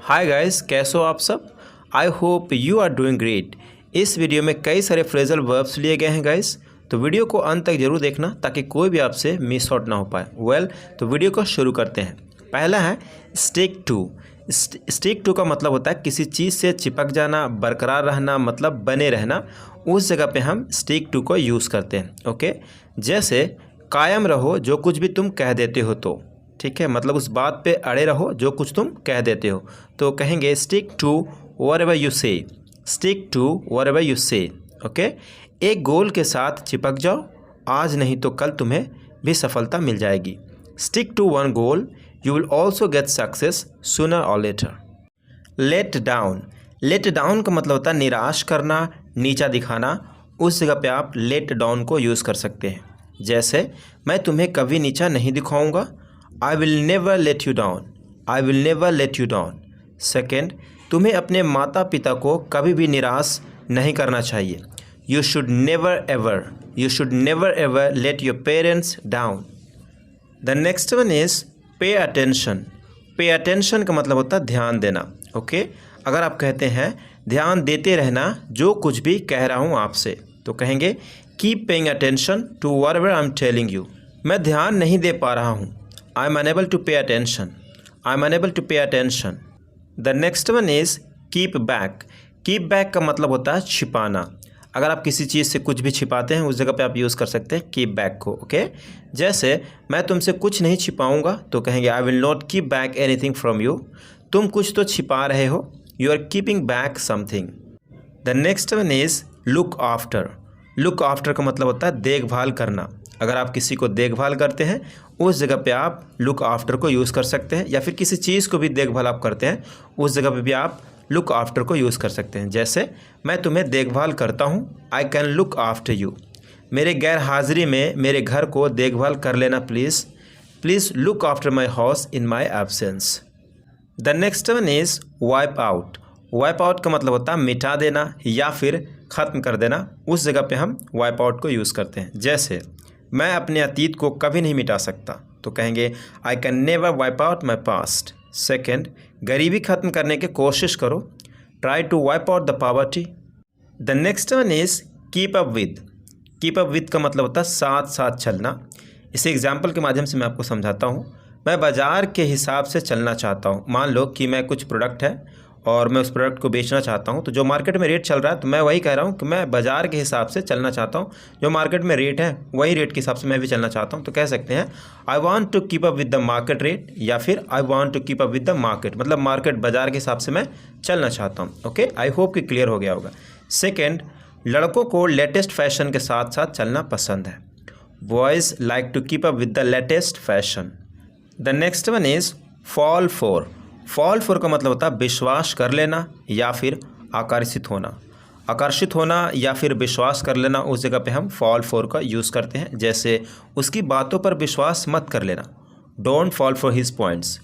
Hi guys, कैसे हो आप सब। I hope you are doing great. इस वीडियो में कई सारे फ्रेजल वर्ब्स लिए गए हैं गाइस, तो वीडियो को अंत तक जरूर देखना ताकि कोई भी आपसे मिस आउट ना हो पाए। तो वीडियो को शुरू करते हैं। पहला है स्टिक टू। स्टिक टू का मतलब होता है किसी चीज़ से चिपक जाना, बरकरार रहना, मतलब बने रहना। उस जगह पे हम स्टिक टू को यूज़ करते हैं। ओके, जैसे कायम रहो जो कुछ भी तुम कह देते हो, तो ठीक है, मतलब उस बात पे अड़े रहो जो कुछ तुम कह देते हो, तो कहेंगे स्टिक टू व्हाटएवर यू से। स्टिक टू व्हाटएवर यू से। ओके, एक गोल के साथ चिपक जाओ, आज नहीं तो कल तुम्हें भी सफलता मिल जाएगी। Stick to one goal, you will also get success sooner और later. Let down. Let down का मतलब होता है निराश करना, नीचा दिखाना। उस जगह पे आप लेट डाउन को यूज़ कर सकते हैं। जैसे मैं तुम्हें कभी नीचा नहीं दिखाऊंगा, I will never let you down. I will never let you down. Second, तुम्हें अपने माता पिता को कभी भी निराश नहीं करना चाहिए। You should never ever let your parents down. The next one is pay attention. Pay attention का मतलब होता है ध्यान देना। ओके, अगर आप कहते हैं ध्यान देते रहना जो कुछ भी कह रहा हूँ आपसे, तो कहेंगे keep paying attention to whatever I am telling you. मैं ध्यान नहीं दे पा रहा हूँ, I am unable to pay attention. I am unable to pay attention. The next one is keep back. Keep back का मतलब होता है छिपाना। अगर आप किसी चीज़ से कुछ भी छिपाते हैं, उस जगह पे आप यूज़ कर सकते हैं कीप बैक को। ओके, जैसे मैं तुमसे कुछ नहीं छिपाऊंगा, तो कहेंगे I will not keep back anything from you. तुम कुछ तो छिपा रहे हो, you are keeping back something. The next one is look after. Look after का मतलब होता है देखभाल करना। अगर आप किसी को देखभाल करते हैं, उस जगह पे आप लुक आफ्टर को यूज़ कर सकते हैं, या फिर किसी चीज़ को भी देखभाल आप करते हैं, उस जगह पे भी आप लुक आफ्टर को यूज़ कर सकते हैं। जैसे मैं तुम्हें देखभाल करता हूँ, I can look after you. मेरे गैर हाजिरी में मेरे घर को देखभाल कर लेना please. Please look after my house in my absence. The next one is wipe out. Wipe out का मतलब होता है मिटा देना या फिर ख़त्म कर देना। उस जगह पे हम वाइप आउट को यूज़ करते हैं। जैसे मैं अपने अतीत को कभी नहीं मिटा सकता, तो कहेंगे I can never wipe out my past. Second, गरीबी ख़त्म करने की कोशिश करो, try to wipe out the poverty. The next one is keep up with. Keep up with का मतलब होता है साथ साथ चलना। इसे एग्जाम्पल के माध्यम से मैं आपको समझाता हूँ। मैं बाज़ार के हिसाब से चलना चाहता हूँ। मान लो कि मैं कुछ प्रोडक्ट है और मैं उस प्रोडक्ट को बेचना चाहता हूँ, तो जो मार्केट में रेट चल रहा है, तो मैं वही कह रहा हूँ कि मैं बाज़ार के हिसाब से चलना चाहता हूँ। जो मार्केट में रेट है वही रेट के हिसाब से मैं भी चलना चाहता हूँ। तो कह सकते हैं I want to keep up with the market rate, या फिर I want to keep up with the market, मतलब मार्केट बाज़ार के हिसाब से मैं चलना चाहता हूँ। ओके, आई होप कि क्लियर हो गया होगा। सेकेंड, लड़कों को लेटेस्ट फैशन के साथ साथ चलना पसंद है। Boys like to keep up with the latest fashion. The next one is fall for. Fall for का मतलब होता है विश्वास कर लेना या फिर आकर्षित होना। आकर्षित होना या फिर विश्वास कर लेना, उस जगह पे हम फॉल फॉर का यूज़ करते हैं। जैसे उसकी बातों पर विश्वास मत कर लेना, don't fall for his points.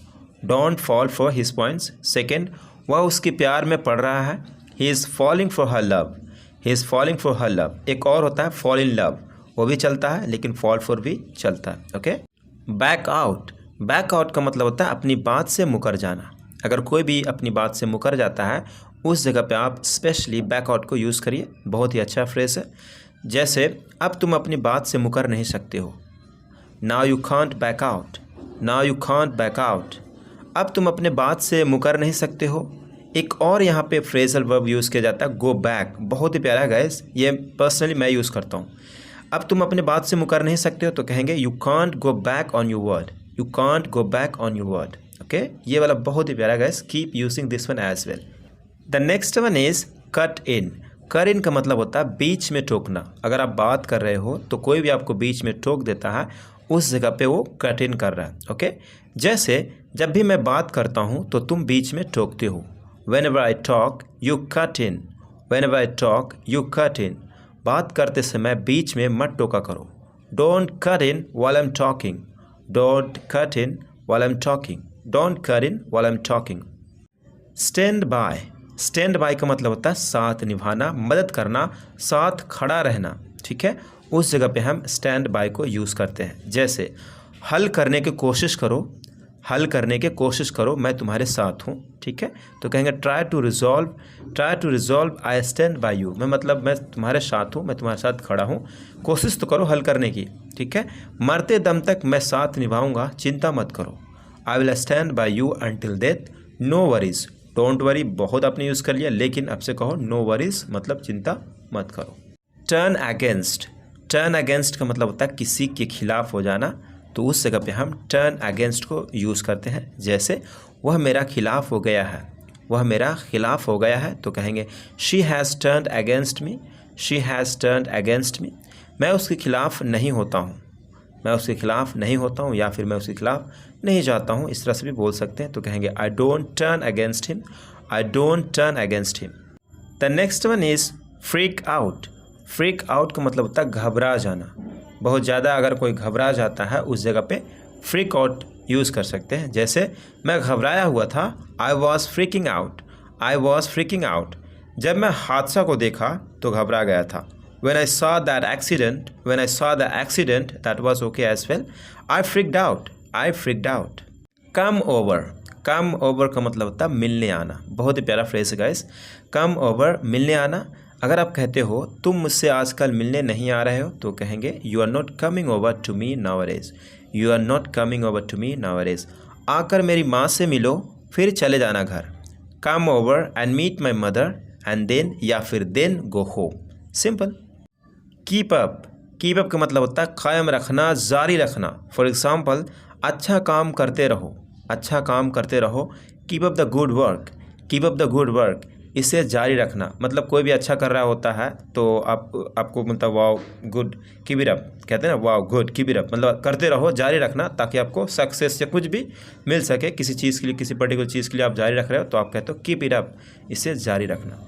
Don't fall for his points. Second, वह उसके प्यार में पड़ रहा है, he is falling for her love. He is falling for her love. एक और होता है फॉल इन लव, वो भी चलता है, लेकिन फॉल फॉर भी चलता है। Okay, back out. Back out का मतलब होता है अपनी बात से मुकर जाना। अगर कोई भी अपनी बात से मुकर जाता है, उस जगह पे आप स्पेशली बैक आउट को यूज़ करिए। बहुत ही अच्छा फ्रेज है। जैसे अब तुम अपनी बात से मुकर नहीं सकते हो, now you can't back out. Now you can't back out. अब तुम अपने बात से मुकर नहीं सकते हो। एक और यहाँ पे फ्रेजल वर्ब यूज़ किया जाता है गो बैक। बहुत ही प्यारा है गाइस, ये पर्सनली मैं यूज़ करता हूँ। अब तुम अपने बात से मुकर नहीं सकते हो, तो कहेंगे you can't go back on your word. You can't go back on your word. Okay, ये वाला बहुत ही प्यारा guys, keep using this one as well. The next one is cut in. Cut in का मतलब होता है बीच में टोकना। अगर आप बात कर रहे हो तो कोई भी आपको बीच में टोक देता है, उस जगह पे वो कट इन कर रहा है। ओके, जैसे जब भी मैं बात करता हूँ तो तुम बीच में टोकते हो। Whenever I talk you cut in. Whenever I talk you cut in. बात करते समय बीच में मत टोका करो। Don't cut in while I am talking. Don't cut in while I am talking. Don't cut in while I am talking. Stand by. Stand by का मतलब होता है साथ निभाना, मदद करना, साथ खड़ा रहना। ठीक है, उस जगह पे हम स्टैंड बाय को यूज़ करते हैं। जैसे हल करने की कोशिश करो, हल करने की कोशिश करो, मैं तुम्हारे साथ हूँ। ठीक है, तो कहेंगे try to resolve I stand by you. मैं मतलब मैं तुम्हारे साथ हूँ, मैं तुम्हारे साथ खड़ा हूँ, कोशिश तो करो हल करने की। ठीक है, मरते दम तक मैं साथ निभाऊंगा, चिंता मत करो। I will stand by you until death, no worries. Don't worry बहुत आपने यूज़ कर लिया, लेकिन अब से कहो नो वरीज, मतलब चिंता मत करो। टर्न अगेंस्ट का मतलब होता है किसी के खिलाफ हो जाना, तो उस जगह पे हम टर्न अगेंस्ट को यूज़ करते हैं। जैसे वह मेरा खिलाफ हो गया है, वह मेरा खिलाफ हो गया है, तो कहेंगे she has turned against me, she has turned against me. मैं उसके खिलाफ नहीं होता हूँ, मैं उसके खिलाफ नहीं होता हूँ, या फिर मैं उसके खिलाफ नहीं जाता हूँ, इस तरह से भी बोल सकते हैं। तो कहेंगे I don't turn against him, I don't turn against him. The next one is freak out. Freak out का मतलब होता है घबरा जाना। बहुत ज़्यादा अगर कोई घबरा जाता है, उस जगह पे फ्रीक आउट यूज़ कर सकते हैं। जैसे मैं घबराया हुआ था, I was freaking out, I was freaking out. जब मैं हादसा को देखा तो घबरा गया था। When I saw that accident, that was okay as well. I freaked out. Come over का मतलब होता है मिलने आना। बहुत ही प्यारा फ्रेज है गाइस। Come over, मिलने आना। अगर आप कहते हो तुम मुझसे आजकल मिलने नहीं आ रहे हो, तो कहेंगे You are not coming over to me nowadays. You are not coming over to me nowadays. आकर मेरी माँ से मिलो, फिर चले जाना घर। Come over and meet my mother and then, या फिर then go home. Simple. Keep up का मतलब होता है कायम रखना, जारी रखना। फॉर एग्ज़ाम्पल, अच्छा काम करते रहो। Keep up the good work, इसे जारी रखना। मतलब कोई भी अच्छा कर रहा होता है तो आपको मतलब wow good keep it up कहते हैं ना, wow good keep it up, मतलब करते रहो, जारी रखना, ताकि आपको सक्सेस या कुछ भी मिल सके। किसी चीज़ के लिए, किसी पर्टिकुलर चीज़ के लिए आप जारी रख रहे हो, तो आप कहते हो कीप इट अप, इसे जारी रखना।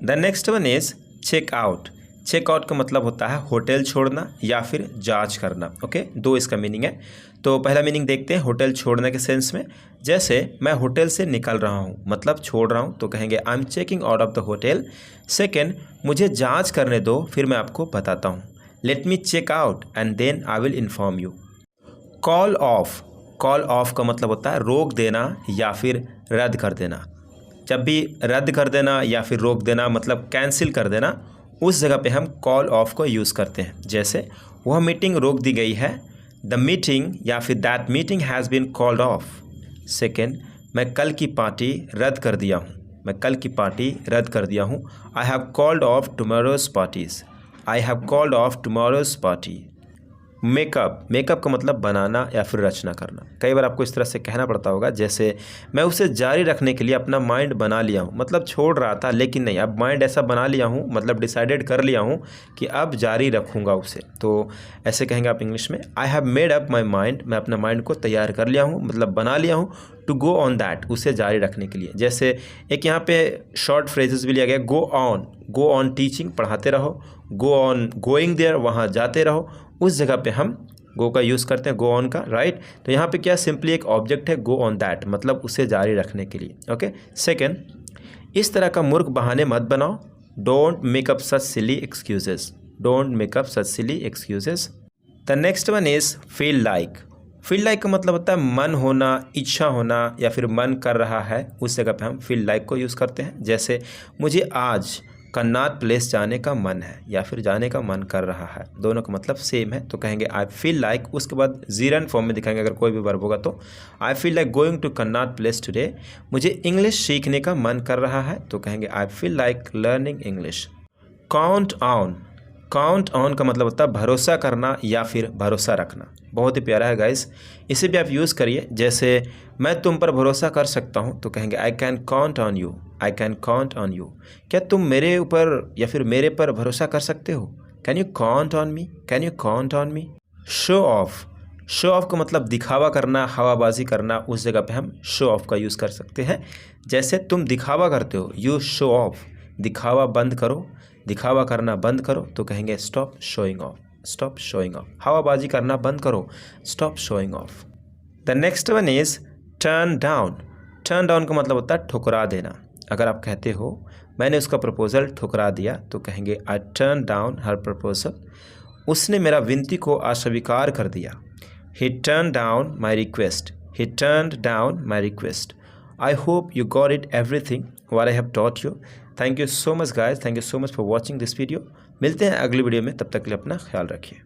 The next one is check out का मतलब होता है होटल छोड़ना या फिर जांच करना। ओके, दो इसका मीनिंग है। तो पहला मीनिंग देखते हैं होटल छोड़ने के सेंस में। जैसे मैं होटल से निकल रहा हूँ, मतलब छोड़ रहा हूँ, तो कहेंगे I am checking out of the hotel. Second, मुझे जांच करने दो, फिर मैं आपको बताता हूँ। Let me check out and then I will inform you. Call off का मतलब होता है रोक देना या फिर रद्द कर देना। जब भी रद्द कर देना या फिर रोक देना मतलब कैंसिल कर देना, उस जगह पे हम कॉल ऑफ को यूज़ करते हैं। जैसे वह मीटिंग रोक दी गई है, द मीटिंग या फिर that meeting has been called off. Second, मैं कल की पार्टी रद्द कर दिया हूँ, I have called off tomorrow's party. Make up का मतलब बनाना या फिर रचना करना। कई बार आपको इस तरह से कहना पड़ता होगा, जैसे मैं उसे जारी रखने के लिए अपना माइंड बना लिया हूँ, मतलब छोड़ रहा था लेकिन नहीं, अब माइंड ऐसा बना लिया हूँ, मतलब डिसाइडेड कर लिया हूँ कि अब जारी रखूँगा उसे। तो ऐसे कहेंगे आप इंग्लिश में, I have made up my mind, मैं अपना माइंड को तैयार कर लिया हूँ, मतलब बना लिया हूँ, टू गो ऑन दैट, उसे जारी रखने के लिए। जैसे एक यहाँ पे शॉर्ट फ्रेजेस भी लिया गया, गो ऑन टीचिंग, पढ़ाते रहो, गो ऑन गोइंग देयर, वहाँ जाते रहो, उस जगह पे हम गो का यूज़ करते हैं, गो ऑन का, राइट। तो यहाँ पे क्या सिंपली एक ऑब्जेक्ट है, गो ऑन दैट, मतलब उसे जारी रखने के लिए। ओके। सेकेंड, इस तरह का मूर्ख बहाने मत बनाओ, don't make up such silly excuses. The next one is feel like का मतलब होता है मन होना, इच्छा होना या फिर मन कर रहा है, उस जगह पे हम फील लाइक को यूज़ करते हैं। जैसे मुझे आज कन्नाट प्लेस जाने का मन है या फिर जाने का मन कर रहा है, दोनों का मतलब सेम है। तो कहेंगे आई फील लाइक, उसके बाद जीरन फॉर्म में दिखाएंगे अगर कोई भी वर्ब होगा तो, I feel like going to Connaught Place today, मुझे इंग्लिश सीखने का मन कर रहा है, तो कहेंगे I feel like learning English. Count on का मतलब होता है भरोसा करना या फिर भरोसा रखना। बहुत ही प्यारा है गाइस, इसे भी आप यूज़ करिए। जैसे मैं तुम पर भरोसा कर सकता हूँ, तो कहेंगे I can count on you. क्या तुम मेरे ऊपर या फिर मेरे पर भरोसा कर सकते हो? Can you count on me. Show off का मतलब दिखावा करना, हवाबाजी करना, उस जगह पे हम शो ऑफ का यूज़ कर सकते हैं। जैसे तुम दिखावा करते हो, यू शो ऑफ, दिखावा करना बंद करो, तो कहेंगे स्टॉप शोइंग ऑफ। हवाबाजी करना बंद करो, stop showing off. The next one is turn down का मतलब होता है ठुकरा देना। अगर आप कहते हो मैंने उसका प्रपोज़ल ठुकरा दिया, तो कहेंगे I turn down her proposal, उसने मेरा विनती को अस्वीकार कर दिया। ही turn down my request, he turned down my request. I hope you got it everything what I have taught you. Thank you so much guys. Thank you so much for watching this video. मिलते हैं अगली video में, तब तक के लिए अपना ख्याल रखिए.